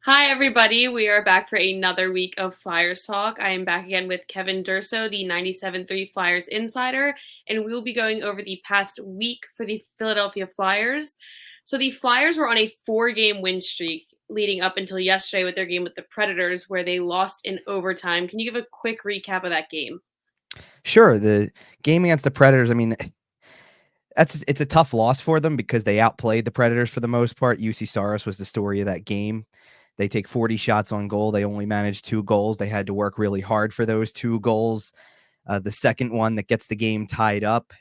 Hi, everybody. We are back for another week of Flyers Talk. I am back again with Kevin Durso, the 97.3 Flyers insider, and we will be going over the past week for the Philadelphia Flyers. So, the Flyers were on a 4-game win streak leading up until yesterday with their game with the Predators, where they lost in overtime. Can you give a quick recap of that game? Sure, the game against the Predators, I mean, it's a tough loss for them because they outplayed the Predators for the most part. UC Saros was the story of that game. They take 40 shots on goal. They only managed 2 goals. They had to work really hard for those 2 goals. The second one that gets the game tied up,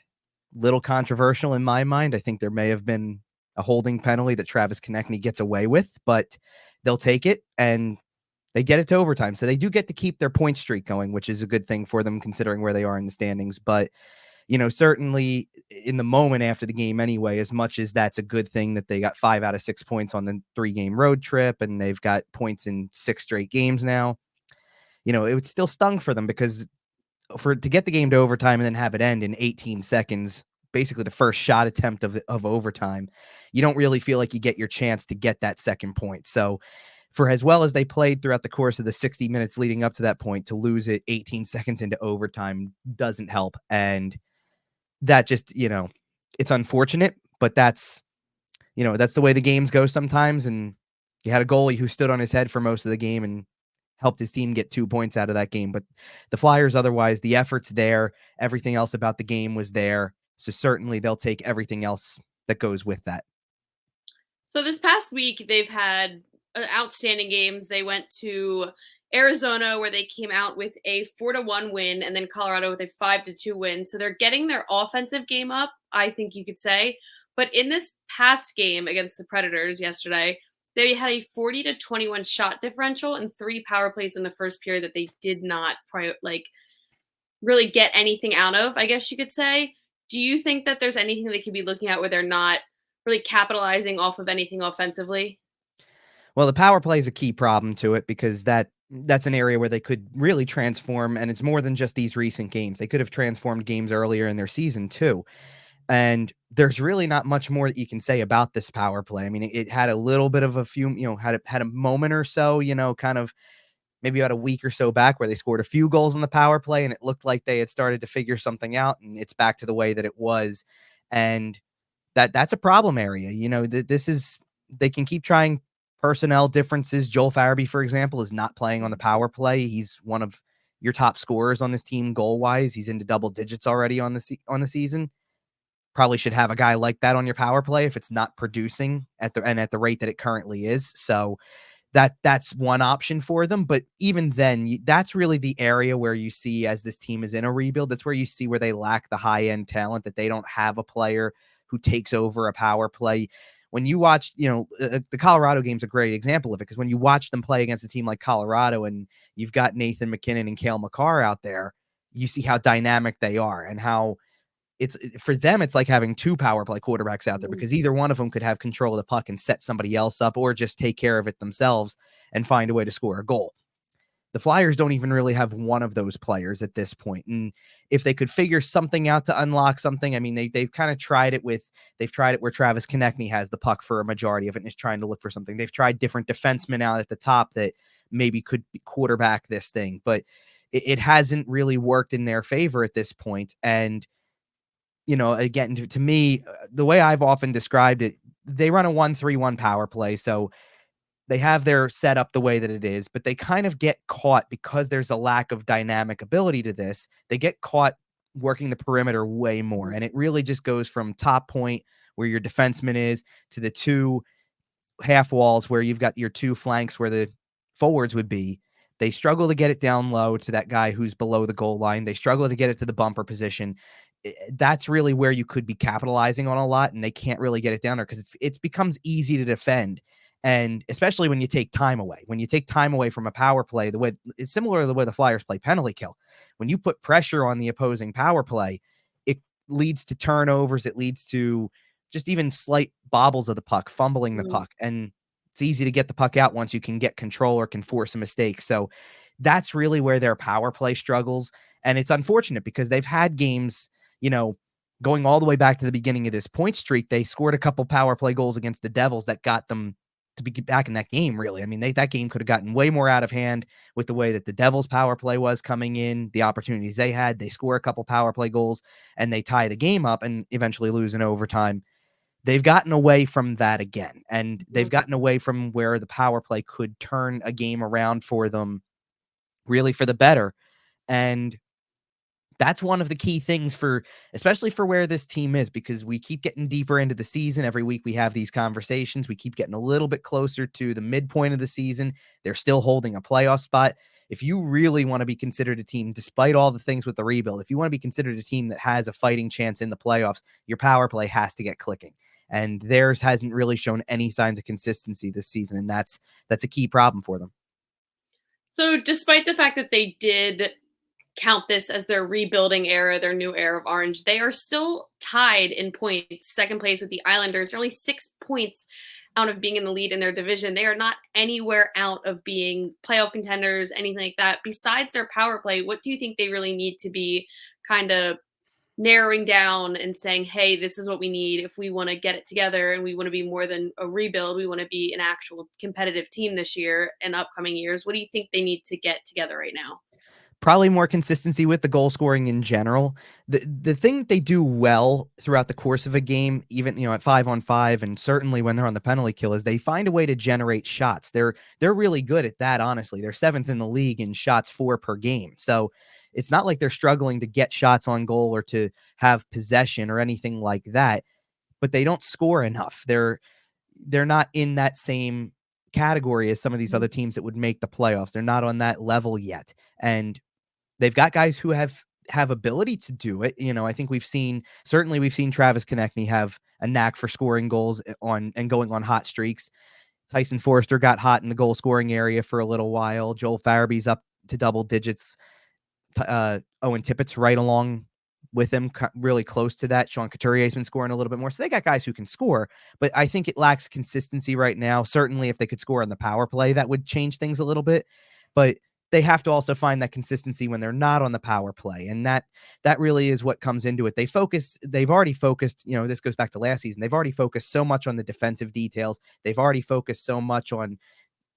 little controversial in my mind. I think there may have been a holding penalty that Travis Konechny gets away with, but they'll take it and they get it to overtime. So they do get to keep their point streak going, which is a good thing for them considering where they are in the standings. But certainly in the moment after the game anyway, as much as that's a good thing that they got 5 out of 6 points on the 3-game road trip and they've got points in 6 straight games now, it would still stung for them because to get the game to overtime and then have it end in 18 seconds, basically the first shot attempt of overtime, you don't really feel like you get your chance to get that second point. So for as well as they played throughout the course of the 60 minutes leading up to that point, to lose it 18 seconds into overtime doesn't help. And that just, it's unfortunate, but that's the way the games go sometimes. And you had a goalie who stood on his head for most of the game and helped his team get 2 points out of that game. But the Flyers, otherwise, the effort's there. Everything else about the game was there. So certainly they'll take everything else that goes with that. So this past week, they've had outstanding games. They went to Arizona, where they came out with a 4-1 win, and then Colorado with a 5-2 win. So they're getting their offensive game up, I think you could say. But in this past game against the Predators yesterday, they had a 40-21 shot differential and 3 power plays in the first period that they did not really get anything out of, I guess you could say. Do you think that there's anything they could be looking at where they're not really capitalizing off of anything offensively? Well, the power play is a key problem to it because that's an area where they could really transform, and it's more than just these recent games. They could have transformed games earlier in their season too. And there's really not much more that you can say about this power play. I mean, it had a little bit of a few, had a moment or so, kind of maybe about a week or so back where they scored a few goals in the power play and it looked like they had started to figure something out, and it's back to the way that it was. And that's a problem area. This is, they can keep trying personnel differences. Joel Farabee, for example, is not playing on the power play. He's one of your top scorers on this team goal wise. He's into double digits already on the season. Probably should have a guy like that on your power play if it's not producing at the rate that it currently is. So that's one option for them. But even then, that's really the area where you see, as this team is in a rebuild, that's where you see where they lack the high end talent, that they don't have a player who takes over a power play. When you watch, the Colorado game's a great example of it, because when you watch them play against a team like Colorado and you've got Nathan McKinnon and Cale Makar out there, you see how dynamic they are and how it's, for them, it's like having 2 power play quarterbacks out there, Mhm. because either one of them could have control of the puck and set somebody else up, or just take care of it themselves and find a way to score a goal. The Flyers don't even really have one of those players at this point. And if they could figure something out to unlock something, I mean, they've kind of tried it where Travis Konechny has the puck for a majority of it and is trying to look for something. They've tried different defensemen out at the top that maybe could quarterback this thing, but it hasn't really worked in their favor at this point. And again, to me, the way I've often described it, they run a 1-3-1 power play. So they have their setup the way that it is, but they kind of get caught because there's a lack of dynamic ability to this. They get caught working the perimeter way more. And it really just goes from top point where your defenseman is to the 2 half walls where you've got your 2 flanks where the forwards would be. They struggle to get it down low to that guy who's below the goal line. They struggle to get it to the bumper position. That's really where you could be capitalizing on a lot, and they can't really get it down there because it becomes easy to defend. And especially when you take time away. When you take time away from a power play, the way it's similar to the way the Flyers play penalty kill. When you put pressure on the opposing power play, it leads to turnovers. It leads to just even slight bobbles of the puck, fumbling the Mhm. puck. And it's easy to get the puck out once you can get control or can force a mistake. So that's really where their power play struggles. And it's unfortunate because they've had games, going all the way back to the beginning of this point streak. They scored a couple power play goals against the Devils that got them to be back in that game, really. I mean, that game could have gotten way more out of hand with the way that the Devils' power play was coming in, the opportunities they had. They score a couple power play goals and they tie the game up and eventually lose in overtime. They've gotten away from that again, and they've gotten away from where the power play could turn a game around for them really for the better. And that's one of the key things for, especially for where this team is, because we keep getting deeper into the season. Every week we have these conversations. We keep getting a little bit closer to the midpoint of the season. They're still holding a playoff spot. If you really want to be considered a team, despite all the things with the rebuild, if you want to be considered a team that has a fighting chance in the playoffs, your power play has to get clicking. And theirs hasn't really shown any signs of consistency this season. And that's a key problem for them. So, despite the fact that they did count this as their rebuilding era, their new era of orange, they are still tied in points, second place with the Islanders. They're only 6 points out of being in the lead in their division. They are not anywhere out of being playoff contenders, anything like that. Besides their power play, what do you think they really need to be kind of narrowing down and saying, hey, this is what we need if we want to get it together and we want to be more than a rebuild? We want to be an actual competitive team this year and upcoming years. What do you think they need to get together right now? Probably more consistency with the goal scoring in general. The thing that they do well throughout the course of a game, even at 5-on-5, and certainly when they're on the penalty kill, is they find a way to generate shots. They're really good at that, honestly. They're seventh in the league in shots for per game. So it's not like they're struggling to get shots on goal or to have possession or anything like that, but they don't score enough. They're not in that same category as some of these other teams that would make the playoffs. They're not on that level yet. And they've got guys who have ability to do it. I think we've seen Travis Konechny have a knack for scoring goals on and going on hot streaks. Tyson Forrester got hot in the goal scoring area for a little while. Joel Farabee's up to double digits. Owen Tippett's right along with him, really close to that. Sean Couturier's been scoring a little bit more. So they got guys who can score, but I think it lacks consistency right now. Certainly if they could score on the power play, that would change things a little bit, but they have to also find that consistency when they're not on the power play. And that really is what comes into it. They've already focused, this goes back to last season. They've already focused so much on the defensive details. They've already focused so much on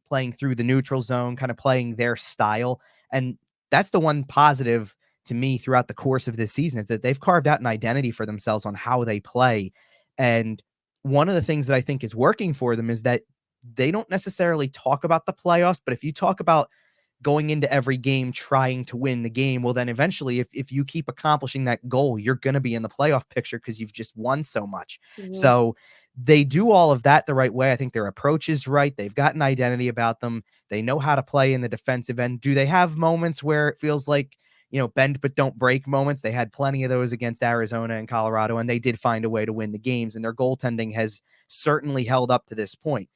playing through the neutral zone, kind of playing their style. And that's the one positive to me throughout the course of this season, is that they've carved out an identity for themselves on how they play. And one of the things that I think is working for them is that they don't necessarily talk about the playoffs, but if you talk about going into every game trying to win the game, well, then eventually if you keep accomplishing that goal, you're going to be in the playoff picture because you've just won so much. Mhm. So they do all of that the right way. I think their approach is right. They've got an identity about them. They know how to play in the defensive end. Do they have moments where it feels like, bend but don't break moments? They had plenty of those against Arizona and Colorado, and they did find a way to win the games, and their goaltending has certainly held up to this point.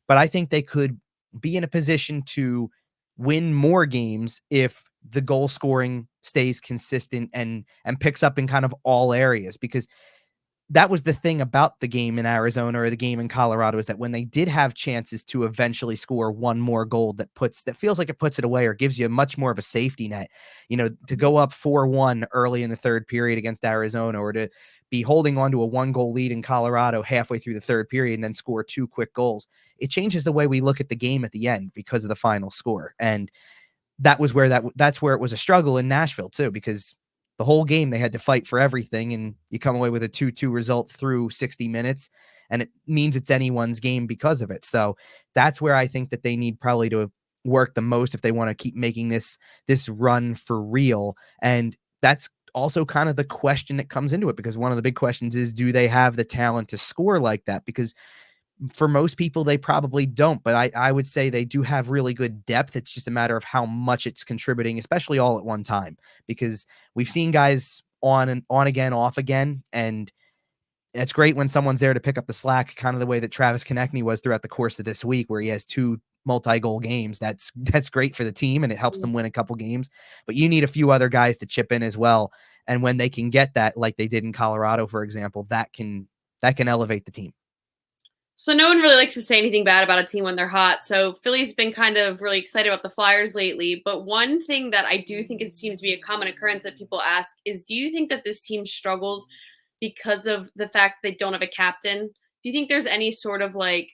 But I think they could be in a position to win more games if the goal scoring stays consistent and picks up in kind of all areas, because that was the thing about the game in Arizona or the game in Colorado, is that when they did have chances to eventually score one more goal that feels like it puts it away or gives you much more of a safety net, to go up 4-1 early in the third period against Arizona, or to be holding on to a 1-goal lead in Colorado halfway through the third period and then score 2 quick goals. It changes the way we look at the game at the end because of the final score. And that's where it was a struggle in Nashville too, because the whole game they had to fight for everything, and you come away with a 2-2 result through 60 minutes, and it means it's anyone's game because of it. So that's where I think that they need probably to work the most if they want to keep making this run for real. And that's also kind of the question that comes into it, because one of the big questions is, do they have the talent to score like that? Because for most people, they probably don't, but I would say they do have really good depth. It's just a matter of how much it's contributing, especially all at one time, because we've seen guys on again, off again. And it's great when someone's there to pick up the slack, kind of the way that Travis Konechny was throughout the course of this week, where he has 2 multi-goal games. That's great for the team, and it helps them win a couple games, but you need a few other guys to chip in as well. And when they can get that, like they did in Colorado, for example, that can elevate the team. So no one really likes to say anything bad about a team when they're hot. So Philly's been kind of really excited about the Flyers lately. But one thing that I do think seems to be a common occurrence that people ask is, do you think that this team struggles because of the fact they don't have a captain? Do you think there's any sort of like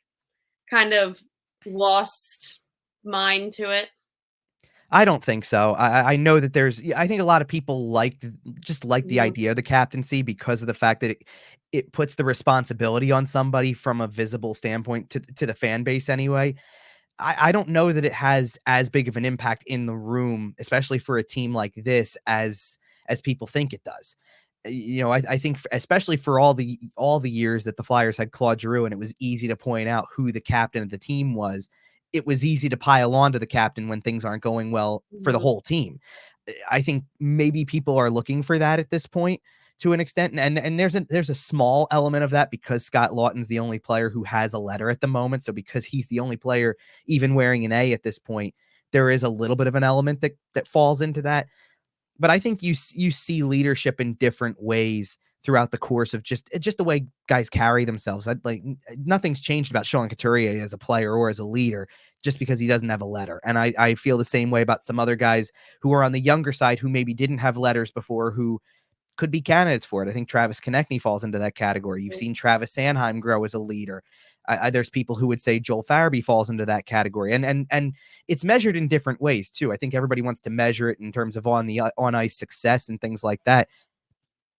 kind of lost mind to it? I don't think so. I know that I think a lot of people just like the Mhm, idea of the captaincy because of the fact that it puts the responsibility on somebody from a visible standpoint to the fan base anyway. I don't know that it has as big of an impact in the room, especially for a team like this, as people think it does. I think especially for all the years that the Flyers had Claude Giroux, and it was easy to point out who the captain of the team was. It was easy to pile on to the captain when things aren't going well for the mhm, whole team. I think maybe people are looking for that at this point to an extent, and there's a small element of that because Scott Lawton's the only player who has a letter at the moment. So because he's the only player even wearing an A at this point, there is a little bit of an element that falls into that. But I think you see leadership in different ways throughout the course of just the way guys carry themselves. Nothing's changed about Sean Couturier as a player or as a leader just because he doesn't have a letter. And I feel the same way about some other guys who are on the younger side who maybe didn't have letters before, who could be candidates for it. I think Travis Konechny falls into that category. You've mhm. seen Travis Sanheim grow as a leader. There's people who would say Joel Farabee falls into that category, and it's measured in different ways too. I think everybody wants to measure it in terms of on ice success and things like that.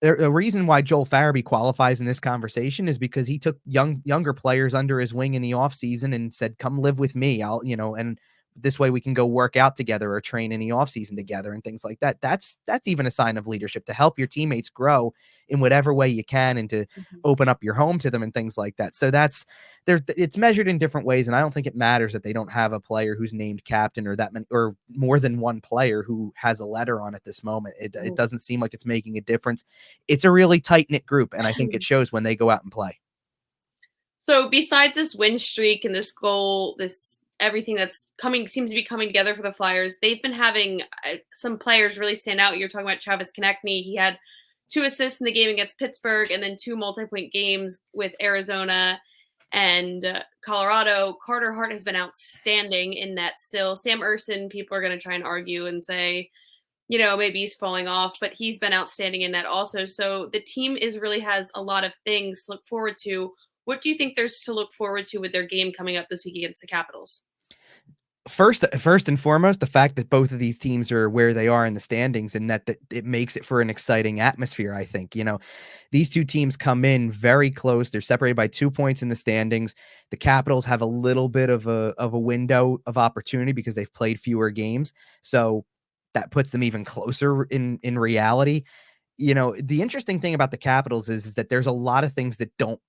The reason why Joel Farabee qualifies in this conversation is because he took younger players under his wing in the offseason and said, come live with me. And this way we can go work out together or train in the offseason together and things like that. That's even a sign of leadership, to help your teammates grow in whatever way you can and to Mhm. open up your home to them and things like that. So it's measured in different ways. And I don't think it matters that they don't have a player who's named captain or that many or more than one player who has a letter on at this moment. It Mhm. doesn't seem like it's making a difference. It's a really tight knit group, and I think it shows when they go out and play. So besides this win streak and this goal, this everything that's coming seems to be coming together for the Flyers, they've been having some players really stand out. You're talking about Travis Konechny. He had 2 assists in the game against Pittsburgh, and then 2 multi-point games with Arizona and Colorado. Carter Hart has been outstanding in that still. Sam Urson, people are going to try and argue and say, maybe he's falling off, but he's been outstanding in that also. So the team is really has a lot of things to look forward to. What do you think there's to look forward to with their game coming up this week against the Capitals? First and foremost, the fact that both of these teams are where they are in the standings, and that it makes it for an exciting atmosphere. I think these two teams come in very close. They're separated by 2 points in the standings. The Capitals have a little bit of a window of opportunity because they've played fewer games, so that puts them even closer in reality. The interesting thing about the Capitals is that there's a lot of things that don't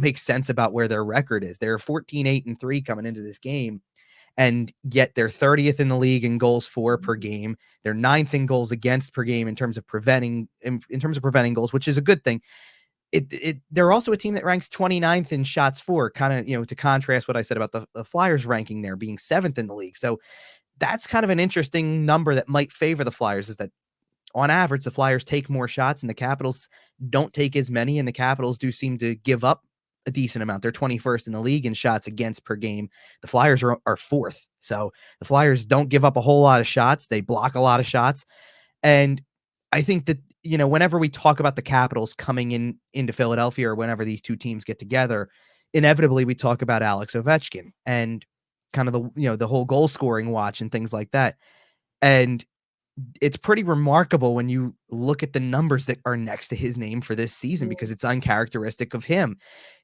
make sense about where their record is. They're 14-8-3 coming into this game, and yet they're 30th in the league in goals for per Mhm. game. They're ninth in goals against per game in terms of preventing goals, which is a good thing. They're also a team that ranks 29th in shots for, kind of, to contrast what I said about the Flyers ranking there being seventh in the league. So that's kind of an interesting number that might favor the Flyers, is that on average, the Flyers take more shots and the Capitals don't take as many, and the Capitals do seem to give up a decent amount. They're 21st in the league in shots against per game. The Flyers are fourth. So the Flyers don't give up a whole lot of shots. They block a lot of shots. And I think that, whenever we talk about the Capitals coming into Philadelphia, or whenever these two teams get together, inevitably we talk about Alex Ovechkin and kind of the whole goal scoring watch and things like that. And it's pretty remarkable when you look at the numbers that are next to his name for this season, because Mhm. it's uncharacteristic of him.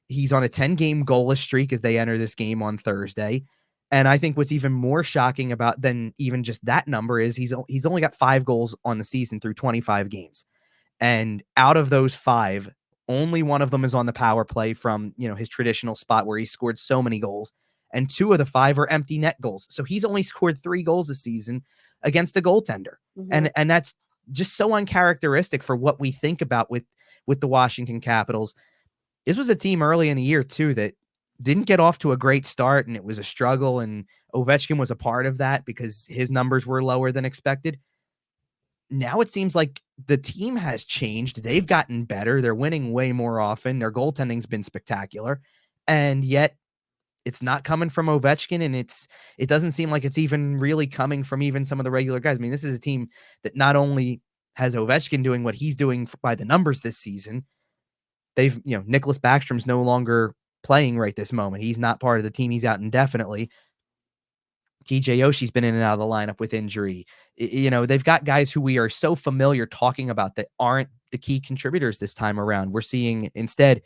He's on a 10-game goalless streak as they enter this game on Thursday. And I think what's even more shocking about than even just that number is he's only got 5 goals on the season through 25 games. And out of those 5, only one of them is on the power play from, his traditional spot where he scored so many goals. And 2 of the 5 are empty net goals. So he's only scored 3 goals this season against a goaltender. Mhm. And that's just so uncharacteristic for what we think about with the Washington Capitals. This was a team early in the year too that didn't get off to a great start, and it was a struggle, and Ovechkin was a part of that because his numbers were lower than expected. Now it seems like the team has changed. They've gotten better. They're winning way more often. Their goaltending's been spectacular. And yet it's not coming from Ovechkin, and it doesn't seem like it's even really coming from even some of the regular guys. I mean, this is a team that not only has Ovechkin doing what he's doing by the numbers this season, Nicholas Backstrom's no longer playing right this moment. He's not part of the team. He's out indefinitely. TJ Oshie's been in and out of the lineup with injury. They've got guys who we are so familiar talking about that aren't the key contributors this time around. We're seeing instead,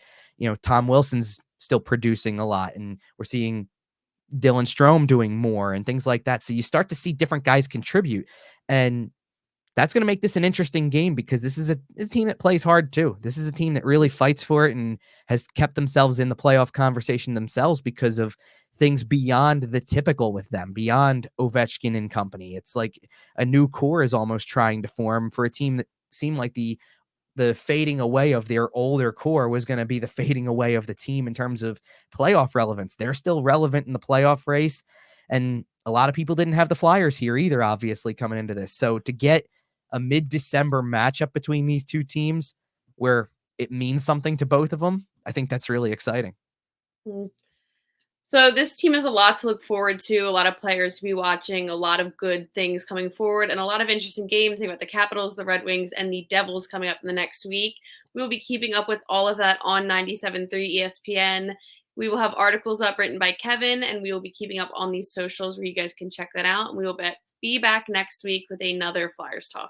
Tom Wilson's still producing a lot, and we're seeing Dylan Strome doing more and things like that. So you start to see different guys contribute. And that's going to make this an interesting game because this is a team that plays hard too. This is a team that really fights for it and has kept themselves in the playoff conversation themselves because of things beyond the typical with them, beyond Ovechkin and company. It's like a new core is almost trying to form for a team that seemed like the fading away of their older core was going to be the fading away of the team in terms of playoff relevance. They're still relevant in the playoff race. And a lot of people didn't have the Flyers here either, obviously, coming into this. So to get a mid-December matchup between these two teams where it means something to both of them, I think that's really exciting. Mm. So this team has a lot to look forward to, a lot of players to be watching, a lot of good things coming forward, and a lot of interesting games. Think about the Capitals, the Red Wings, and the Devils coming up in the next week. We will be keeping up with all of that on 97.3 ESPN. We will have articles up written by Kevin, and we will be keeping up on these socials where you guys can check that out. And we will be back next week with another Flyers Talk.